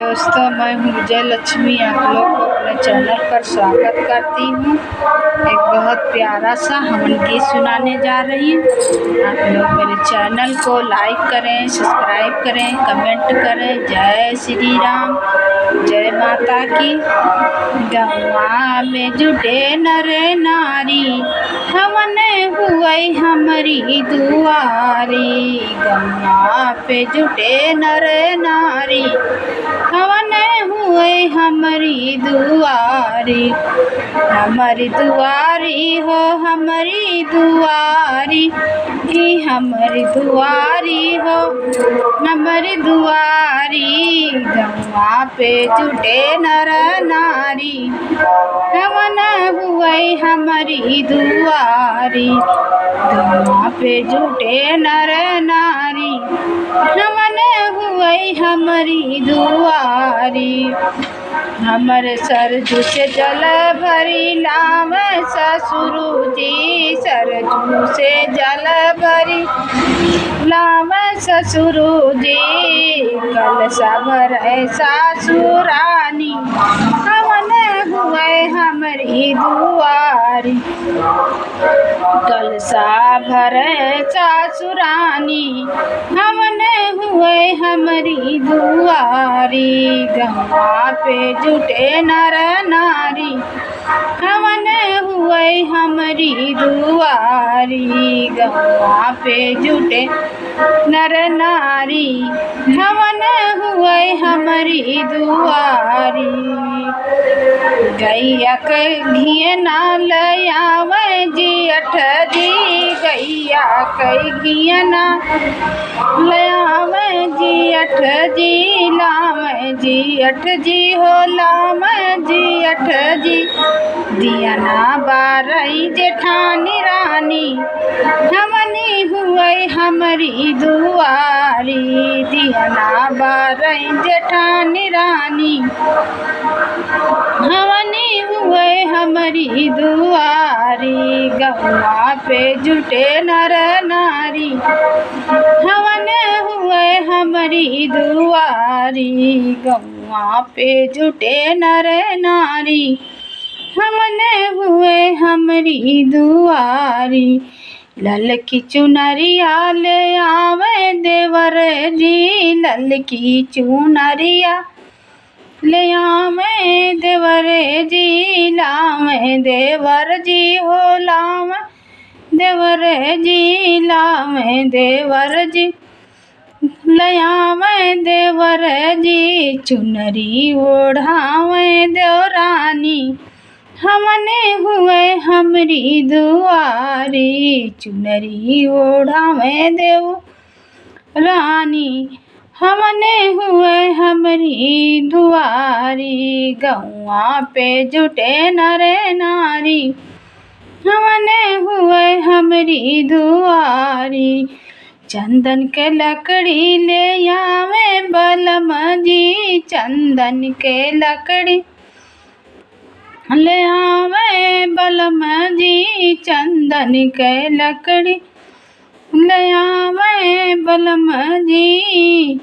दोस्तों, मैं हूँ विजय लक्ष्मी। आप लोग को अपने चैनल पर स्वागत करती हूँ। एक बहुत प्यारा सा हवन गीत सुनाने जा रही हूँ। आप लोग मेरे चैनल को लाइक करें, सब्सक्राइब करें, कमेंट करें। जय श्री राम, जय माता की। गंगा में जुटे नर नारी, हवन हुए हमारी दुआरी। गंगा पे जुटे नर नारी, हवन हुए हमारी दुआरी। हमारी दुआरी हो, हमारी दुआरी, हमारी दुआरी हो, हमारी दुआरी। गंगा पे जुटे नर नारी, हवन हुए हमारी दुआरी। गंगा पे जुटे नर नारी, हवन हुए हमारी दुआरी। हमर सरजू से जल भरी लाम ससुरु जी। सरजू से जल भरी लाम ससुरु जी। कल सबर सासुरानी, हवन हुए हमारी दुआरी। कल साभर सासुरानी, हवन हुए हमारी दुआरी। गंगा पे जुटे नर नारी, हवन हुए हमारी दुआरी। गंगा पे जुटे नर नारी, हवन हुए हमारी दुआरी। गैया के घिए ना लयावे जी अठ जी। गैया के घिए ना लयावे जी अठ जी। लाम जी अठ जी हो, लाम जी अठ जी। दिया ना बारई जेठानी रानी, हमनी हुए हमारी दुआरी। दिया ना बारई जेठानी रानी, हमनी हुए हमारी दुआरी। गंगा पे जुटे नर नारी, हवन हुए हमारी दुआरी। गंगा पे जुटे नर नारी, हवन हुए हमारी दुआरी। ललकी चुनरिया ले आवे देवर जी। ललकी चुनरिया ले आवे देवर जी। लाम देवर जी हो, लाम देवर जी। लाम देवर जी, लयावे देवर जी। चुनरी ओढ़ावे देवरानी, हमन हुए हमारी दुआरी। चुनरी ओढ़ावे देव रानी, हमन हुए हमारी दुआरी। गंगा पे जुटे नर नारी, हवन हुए हमारी दुआरी। चंदन के लकड़ी ले आवे बलम जी। चंदन के लकड़ी ले आवे बलम जी। चंदन के लकड़ी ले आवे बलम जी।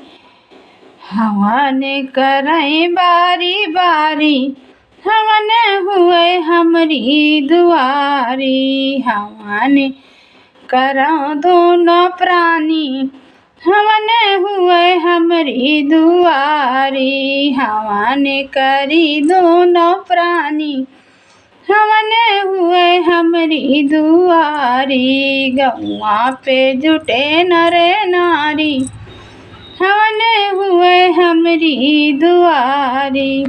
हवन करे बारी बारी, हवन हुए हमारी दुआरी। हवन करो दोनों प्राणी, हवन हुए हमारी दुआरी। हवन करी दोनों प्राणी, हवन हुए हमारी दुआरी। गंगा पे जुटे नर नारी, हवन हुए हमारी दुआरी।